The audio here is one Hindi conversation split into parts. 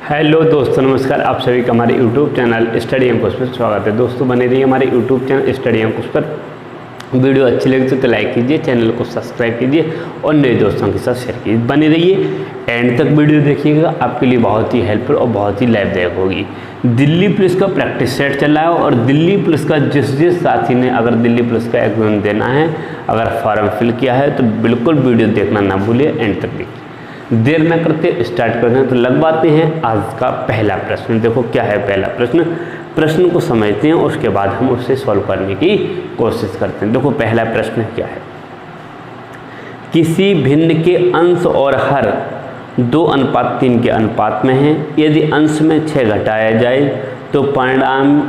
हेलो दोस्तों, नमस्कार। आप सभी का हमारे यूट्यूब चैनल स्टडी अंकुश पर स्वागत है। दोस्तों बने रहिए हमारे यूट्यूब चैनल स्टडी अंकुश पर। वीडियो अच्छी लगी तो लाइक कीजिए, चैनल को सब्सक्राइब कीजिए और नए दोस्तों के साथ शेयर कीजिए। बने रहिए, एंड तक वीडियो देखिएगा, आपके लिए बहुत ही हेल्पफुल और बहुत ही लाभदायक होगी। दिल्ली पुलिस का प्रैक्टिस सेट चल रहा है और दिल्ली पुलिस का जिस साथी ने अगर दिल्ली पुलिस का एग्जाम देना है, अगर फॉर्म फिल किया है तो बिल्कुल वीडियो देखना ना भूलिए, एंड तक देखिए। देर न करते स्टार्ट करते हैं, तो लगवाते हैं आज का पहला प्रश्न। देखो क्या है पहला प्रश्न, प्रश्न को समझते हैं उसके बाद हम उससे सॉल्व करने की कोशिश करते हैं। देखो पहला प्रश्न क्या है, किसी भिन्न के अंश और हर 2:3 के अनुपात में है। यदि अंश में 6 घटाया जाए तो परिणाम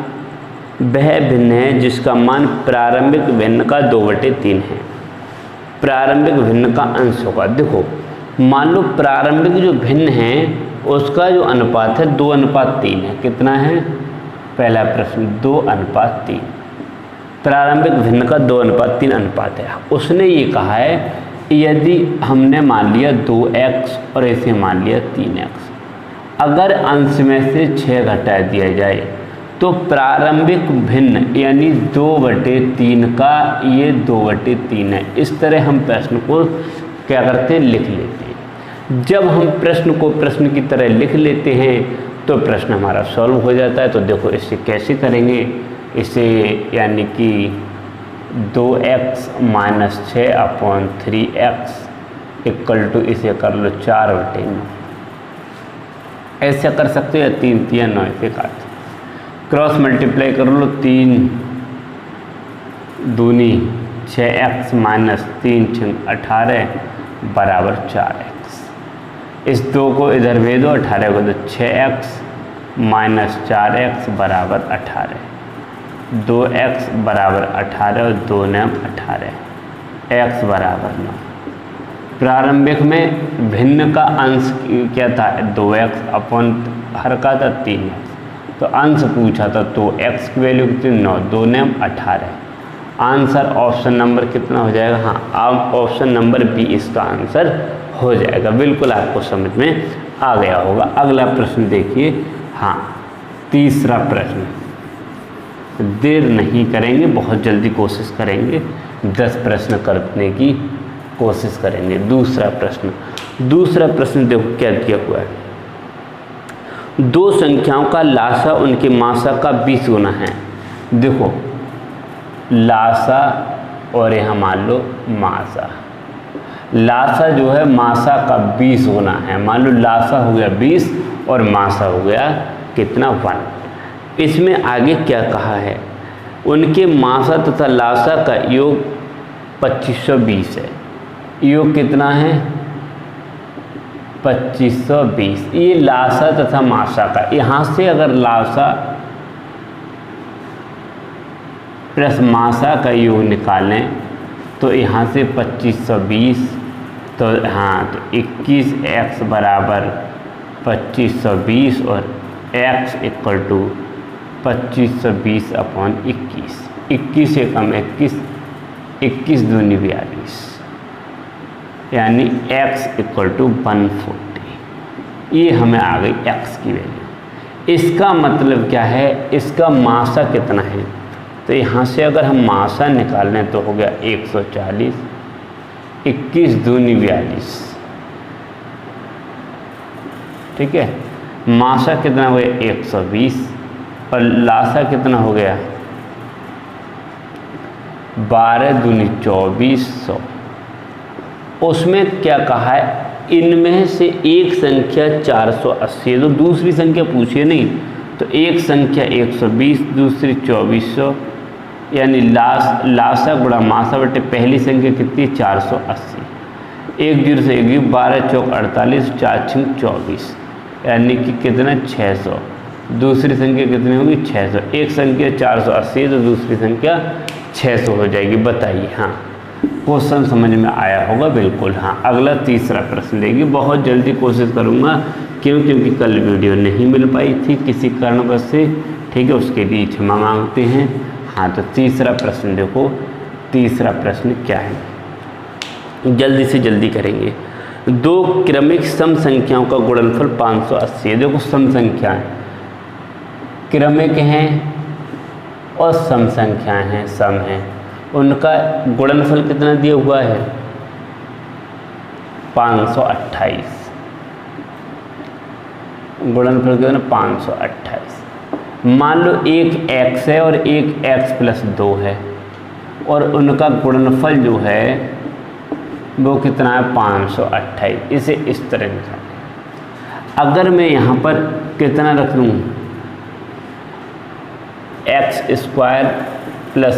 वह भिन्न है जिसका मान प्रारंभिक भिन्न का 2/3 है। प्रारंभिक भिन्न का अंश होगा। देखो मान लो प्रारंभिक जो भिन्न है उसका जो अनुपात है 2:3 है। कितना है? पहला प्रश्न 2:3। प्रारंभिक भिन्न का 2:3 अनुपात है। उसने ये कहा है यदि हमने मान लिया 2x और ऐसे मान लिया 3x, अगर अंश में से 6 घटा दिया जाए तो प्रारंभिक भिन्न यानी 2/3 का ये 2/3 है। इस तरह हम प्रश्न को क्या करते हैं, लिख लेते हैं। जब हम प्रश्न को प्रश्न की तरह लिख लेते हैं तो प्रश्न हमारा सॉल्व हो जाता है। तो देखो इसे कैसे करेंगे, इसे यानी कि 2x - 6/3x इक्वल टू इसे कर लो 4/9। ऐसे कर सकते हो या 3 3 9 से काट क्रॉस मल्टीप्लाई कर लो। 3 दूनी 6x - 3 × 18 बराबर 4x। इस 2 को इधर भेजो, 18 को, तो 6x - 4x बराबर 18। 2x बराबर 18 और 2 9 18, x बराबर 9। प्रारंभिक में भिन्न का अंश क्या था? 2x अपन हर का था 3x। तो अंश पूछा था तो x की वैल्यू कितनी? 9। 2 9 18। आंसर ऑप्शन नंबर कितना हो जाएगा? हाँ, ऑप्शन नंबर बी इसका आंसर हो जाएगा। बिल्कुल आपको समझ में आ गया होगा। अगला प्रश्न देखिए। हाँ, तीसरा प्रश्न, देर नहीं करेंगे, बहुत जल्दी कोशिश करेंगे, 10 प्रश्न करने की कोशिश करेंगे। दूसरा प्रश्न देखो क्या दिया हुआ है। 2 संख्याओं का लासा उनके मासा का 20 गुना है। देखो लासा और यहाँ मान लो मासा। लासा जो है मासा का 20 गुना है। मान लो लासा हो गया 20 और मासा हो गया कितना? 1। इसमें आगे क्या कहा है, उनके मासा तथा लासा का योग 2520 है। योग कितना है? 2520। ये लासा तथा मासा का, यहाँ से अगर लासा प्लस मासा का योग निकालें तो यहाँ से 2520, तो हाँ, तो 21x बराबर 2520 और x इक्वल टू 2520/21। 21 से कम 21, 21 दूनी 42, यानी x इक्वल टू 140। ये हमें आ गई x की वैल्यू। इसका मतलब क्या है, इसका मासा कितना है? तो यहाँ से अगर हम मासा निकाल लें तो हो गया 140, 21 दूनी 42। ठीक है, मासा कितना हो गया? 120 और लासा कितना हो गया? 12 दूनी 2400। उसमें क्या कहा है, इनमें से एक संख्या 480 है, तो दूसरी संख्या पूछिए नहीं। तो एक संख्या 120, दूसरी 2400, यानी लासा गुणा मासा बटे पहली संख्या कितनी? 480। 1 0 से 1 12 चौक 48, 4 6 24, यानी कि कितना? 600। दूसरी संख्या कितनी होगी? 600। एक संख्या 480 तो दूसरी संख्या 600 हो जाएगी। बताइए। हाँ, क्वेश्चन समझ में आया होगा। बिल्कुल। हाँ, अगला तीसरा प्रश्न देगी। बहुत जल्दी कोशिश करूँगा क्योंकि कल वीडियो नहीं मिल पाई थी किसी कारणवश से। ठीक है, उसके लिए क्षमा मांगते हैं। हाँ, तो तीसरा प्रश्न देखो। तीसरा प्रश्न क्या है, जल्दी से जल्दी करेंगे। दो क्रमिक सम संख्याओं का गुणनफल 580 है। देखो सम संख्याएं क्रमिक हैं और सम संख्याएं हैं, सम हैं, उनका गुणनफल कितना दिया हुआ है 528। गुणनफल कितना 528। मान लो एक x है और एक x प्लस 2 है और उनका गुणनफल जो है वो कितना है 528। इसे इस तरह निकालें। अगर मैं यहाँ पर कितना रख लूँ x² प्लस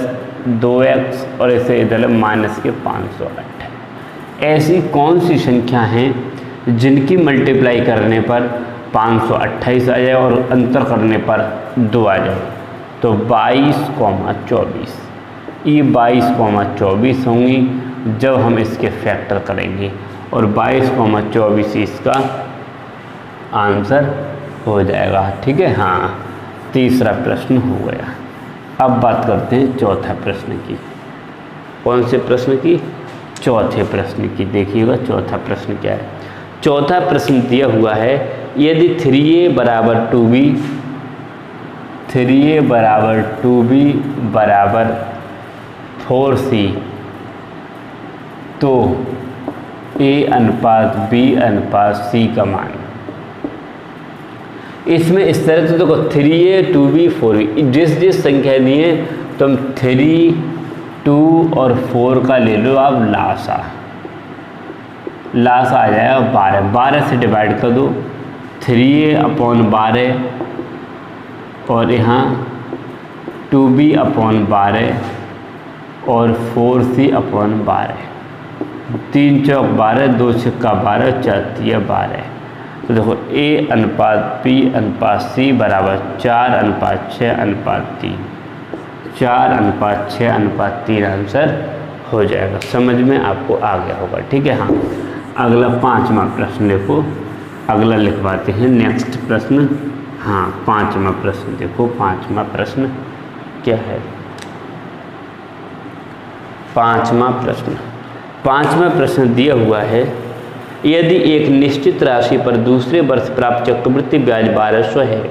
2x और इसे इधर माइनस के 528। ऐसी कौन सी संख्या हैं जिनकी मल्टीप्लाई करने पर 528 आ जाए और अंतर करने पर 2 आ जाए? तो 22,24। ये 22,24 होंगी जब हम इसके फैक्टर करेंगे और 22,24 इसका आंसर हो जाएगा। ठीक है, हाँ, तीसरा प्रश्न हो गया। अब बात करते हैं चौथा प्रश्न की। कौन से प्रश्न की? चौथे प्रश्न की। देखिएगा चौथा प्रश्न क्या है। चौथा प्रश्न दिया हुआ है, यदि 3a बराबर 2b, 3a बराबर 2b बराबर 4c, तो a अनुपात b अनुपात c का मान। इसमें इस तरह से देखो 3a 2b 4b जिस संख्या दी है तुम 3, 2 और 4 का ले लो आप लासा आ जाएगा 12। 12 से डिवाइड कर दो 3a/12 और यहाँ 2b/12 और 4c/12। 3 चौक 12, 2 छक्का 12, 4 तिया 12। तो देखो a अनुपात b अनुपात c बराबर 4:6:3। 4:6:3 आंसर हो जाएगा। समझ में आपको आ गया होगा। ठीक है, हाँ। अगला 5वां प्रश्न देखो, अगला लिखवाते हैं नेक्स्ट प्रश्न। हाँ, 5वां प्रश्न देखो। 5वां प्रश्न क्या है? 5वां प्रश्न दिया हुआ है, यदि एक निश्चित राशि पर दूसरे वर्ष प्राप्त चक्रवृद्धि ब्याज 1200 है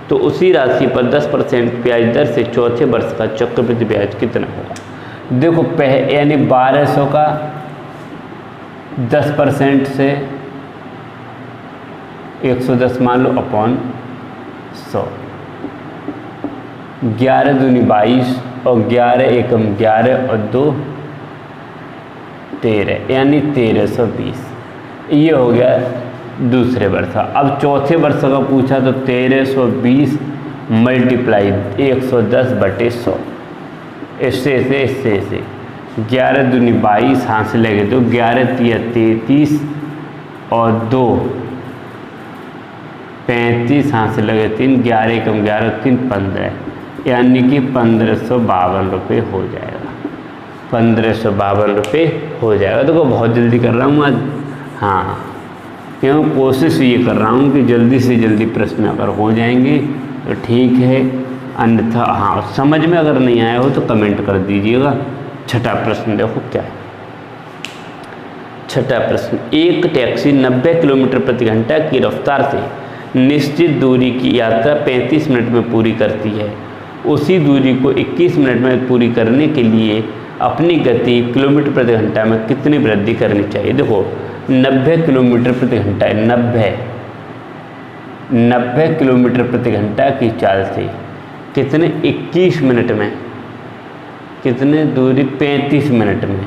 तो उसी राशि पर 10% ब्याज दर से चौथे वर्ष का चक्रवृद्धि ब्याज कितना होगा? देखो यानी 1200 का 10% से 110 मान लो अपॉन 100। 11 दूनी 22 और 11 एकम 11 और 2 13 यानी 1320। ये हो गया दूसरे वर्ष का। अब चौथे वर्ष का पूछा तो 1320 मल्टीप्लाई 110/100। इससे 11 दूनी 22 हाथ से लगे तो 11 तिया 33 और 2 35 हाथ से लगे 3, 11 एकम 11 3 15 यानी कि 1552 रुपये हो जाएगा। 1552 रुपये हो जाएगा। देखो बहुत जल्दी कर रहा हूँ आज, हाँ, क्यों कोशिश ये कर रहा हूँ कि जल्दी से जल्दी प्रश्न अगर हो जाएंगे तो ठीक है, अन्यथा हाँ समझ में अगर नहीं आया हो तो कमेंट कर दीजिएगा। छठा प्रश्न देखो क्या है। छठा प्रश्न, एक टैक्सी 90 किलोमीटर प्रति घंटा की रफ्तार से निश्चित दूरी की यात्रा 35 मिनट में पूरी करती है। उसी दूरी को 21 मिनट में पूरी करने के लिए अपनी गति किलोमीटर प्रति घंटा में कितनी वृद्धि करनी चाहिए? देखो 90 किलोमीटर प्रति घंटा है, 90 किलोमीटर प्रति घंटा की चाल से कितने 21 मिनट में कितने दूरी 35 मिनट में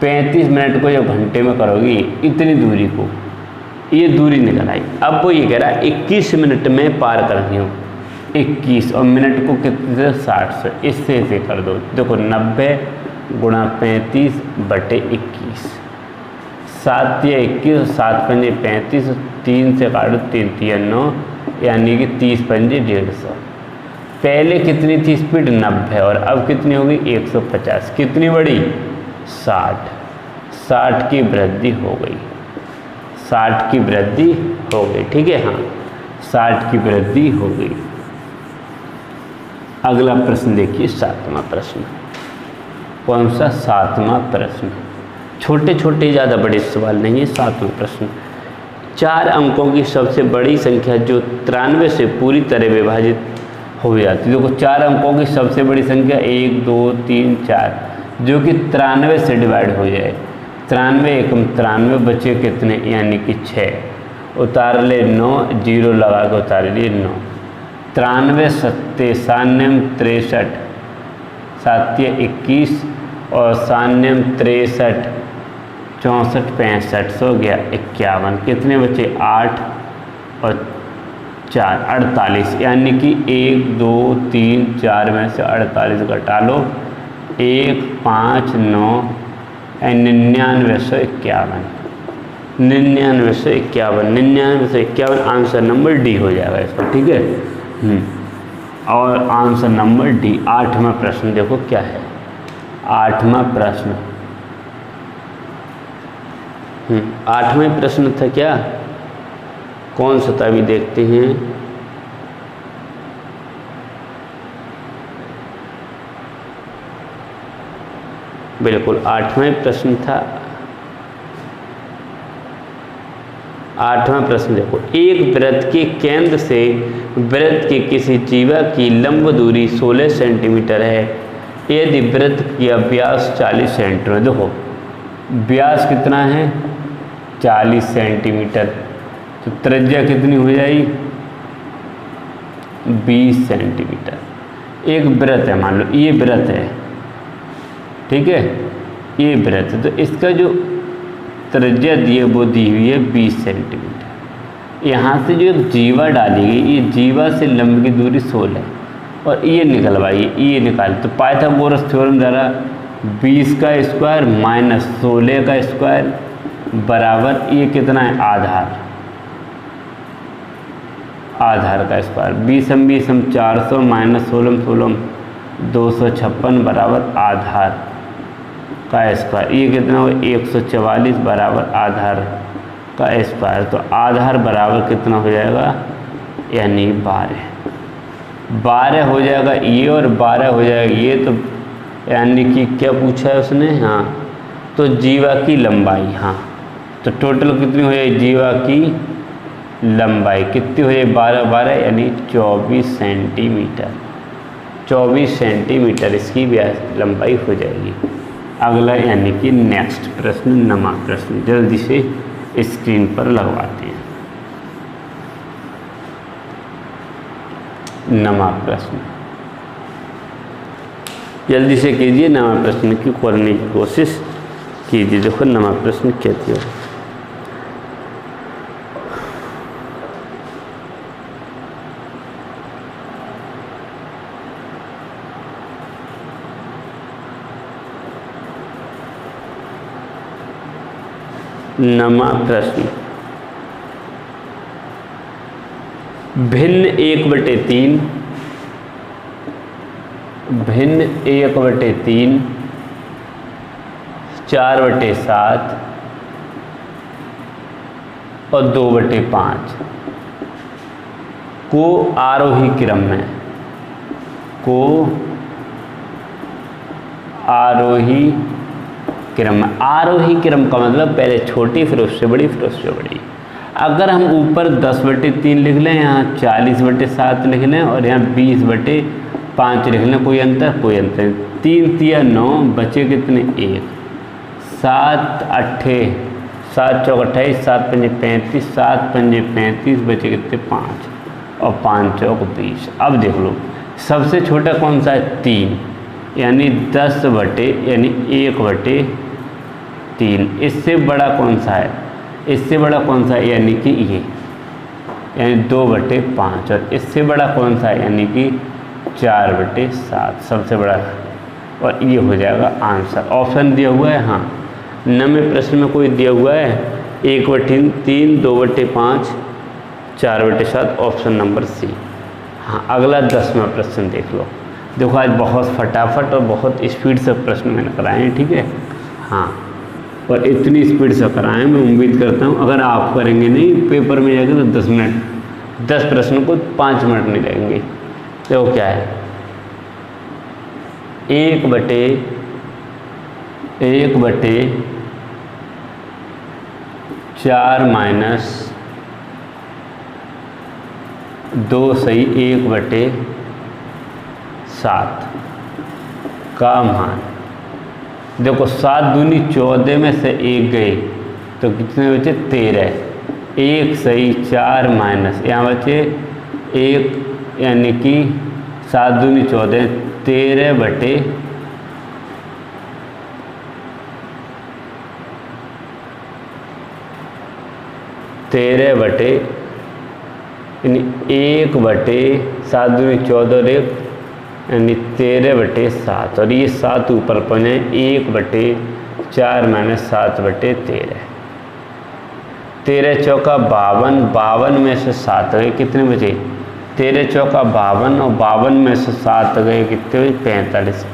35 मिनट को जब घंटे में करोगी इतनी दूरी को, ये दूरी निकल आई। अब वो ये कह रहा है 21 मिनट में पार करनी हो। 21 और मिनट को कितने 60 से इससे ऐसे कर दो। देखो 90 गुणा 35/21, 7 या 21, 7 पंजे 35, 3 से काटो 3 तिया 9 यानी कि 30 पंजे 150। पहले कितनी थी स्पीड 90 और अब कितनी होगी 150। कितनी बढ़ी 60 की वृद्धि हो गई। 60 की वृद्धि हो गई। ठीक है, हाँ 60 की वृद्धि हो गई। अगला प्रश्न देखिए 7वां प्रश्न। कौन सा? 7वां प्रश्न। छोटे छोटे ज़्यादा बड़े सवाल नहीं है। 7वां प्रश्न, 4 अंकों की सबसे बड़ी संख्या जो 93 से पूरी तरह विभाजित हो जाती है। देखो 4 अंकों की सबसे बड़ी संख्या 1 2 3 4 जो कि 93 से डिवाइड हो जाए। 93 एकम 93 बचे कितने, यानी कि 6। उतार ले 9, 0 लगा के उतार लिए 9। 93 सत्ते 63 7 21 और 63 64 65 सो गया 51। कितने बचे 8 और 4 48, यानी कि 1 2 3 4 में से 48 घटा लो 1 5 9 9951। 9951 आंसर नंबर डी हो जाएगा इसका, ठीक है। और आंसर नंबर डी। 8वां प्रश्न देखो क्या है। 8वां प्रश्न 8वां प्रश्न था क्या, कौन सा था अभी देखते हैं। बिल्कुल 8वां प्रश्न था। 8वां प्रश्न देखो, एक वृत्त के केंद्र से वृत्त के किसी जीवा की लंब दूरी 16 सेंटीमीटर है यदि वृत्त का व्यास 40 सेंटीमीटर। देखो व्यास कितना है 40 सेंटीमीटर, तो त्रिज्या कितनी हो जाएगी 20 सेंटीमीटर। एक वृत्त है, मान लो ये वृत्त है, ठीक है, ये वृत्त, तो इसका जो त्रिज्या दी है वो दी हुई है 20 सेंटीमीटर। यहाँ से जो एक जीवा डाली गई, ये जीवा से लंब की दूरी 16 और ये निकलवाइए, ये निकाल, तो पाइथागोरस थ्योरम द्वारा 20 का स्क्वायर माइनस 16 का स्क्वायर बराबर ये कितना है आधार का स्क्वायर। 20 हम 400 माइनस 16 256 बराबर आधार का स्क्वायर। ये कितना हो 144 बराबर आधार का स्क्वायर। तो आधार बराबर कितना हो जाएगा, यानी 12 हो जाएगा ये और 12 हो जाएगा ये। तो यानी कि क्या पूछा है उसने, हाँ, तो जीवा की लंबाई, हाँ, तो टोटल कितनी हो जाएगी जीवा की लंबाई कितनी हो जाएगी 12 यानी 24 सेंटीमीटर। 24 सेंटीमीटर इसकी लंबाई हो जाएगी। अगला यानी कि नेक्स्ट प्रश्न 9वां प्रश्न जल्दी से स्क्रीन पर लगवाते हैं। 9वां प्रश्न जल्दी से कीजिए, 9वां प्रश्न की करने की कोशिश कीजिए। देखो 9वां प्रश्न कहती हो, नवा प्रश्न, भिन्न 1/3 भिन्न 1/3 4/7 और 2/5 को आरोही क्रम में आरोही क्रम का मतलब पहले छोटी फिर उससे बड़ी फिर उससे बड़ी। अगर हम ऊपर 10/3 लिख लें, यहाँ 40/7 लिख लें और यहाँ 20/5 लिख लें, कोई अंतर 3 तिया 9 बचे कितने 1 7 चौक 28 7 पंजे 35 7 पंजे 35 बचे कितने 5 और 5 चौक 20। अब देख लो सबसे छोटा कौन सा है 3 यानी 1/3। इससे बड़ा कौन सा है, इससे बड़ा कौन सा है यानी कि ये यानी 2/5 और इससे बड़ा कौन सा है यानी कि 4/7 सबसे बड़ा। और ये हो जाएगा आंसर। ऑप्शन दिया हुआ है, हाँ 9वें प्रश्न में कोई दिया हुआ है 1/3 2/5 4/7 ऑप्शन नंबर सी। हाँ अगला 10वां प्रश्न देख लो। देखो आज बहुत फटाफट और बहुत स्पीड से प्रश्न मैंने कराए हैं, ठीक है, हाँ, और इतनी स्पीड से कराएं मैं उम्मीद करता हूँ अगर आप करेंगे नहीं पेपर में जाकर तो 10 मिनट 10 प्रश्नों को 5 मिनट नहीं लगेंगे। देखो क्या है 1/3 4 माइनस 2 सही 1/7 का मान। देखो 7 दूनी 14 में से 1 गई तो कितने बचे 13। 1 सही 4 माइनस यहाँ बचे 1 यानी कि 7 दूनी 14 13 बटे यानी 1/7 दूनी 14 यानी 13/7 और ये 7 ऊपर पहुँचे 1/4 माइनस 7/13। 13 चौका 52, 52 में से 7 गए कितने बचे 13 चौका 52 और 52 में से 7 गए कितने बचे 45।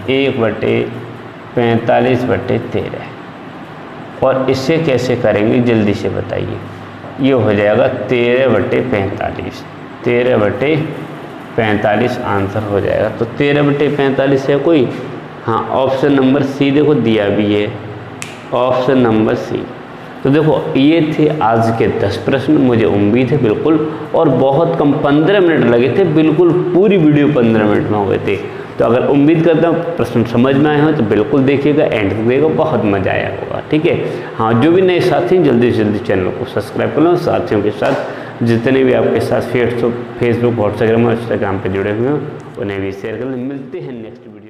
1/45/13 और इसे कैसे करेंगे जल्दी से बताइए। ये हो जाएगा 13/45। 13/45 आंसर हो जाएगा। तो 13/45 है कोई? हाँ, ऑप्शन नंबर सी देखो दिया भी है, ऑप्शन नंबर सी। तो देखो ये थे आज के 10 प्रश्न। मुझे उम्मीद है बिल्कुल, और बहुत कम 15 मिनट लगे थे, बिल्कुल पूरी वीडियो 15 मिनट में हो गए थे। तो अगर उम्मीद करता हूँ प्रश्न समझ में आए हो तो बिल्कुल देखिएगा, एंड तक देखिएगा, बहुत मज़ा आया होगा। ठीक है, हाँ, जो भी नए साथी जल्दी से जल्दी चैनल को सब्सक्राइब कर लो। साथियों के साथ जितने भी आपके साथ फेसबुक, व्हाट्सएप और इंस्टाग्राम पर जुड़े हुए हैं उन्हें भी शेयर कर लो। मिलते हैं नेक्स्ट वीडियो।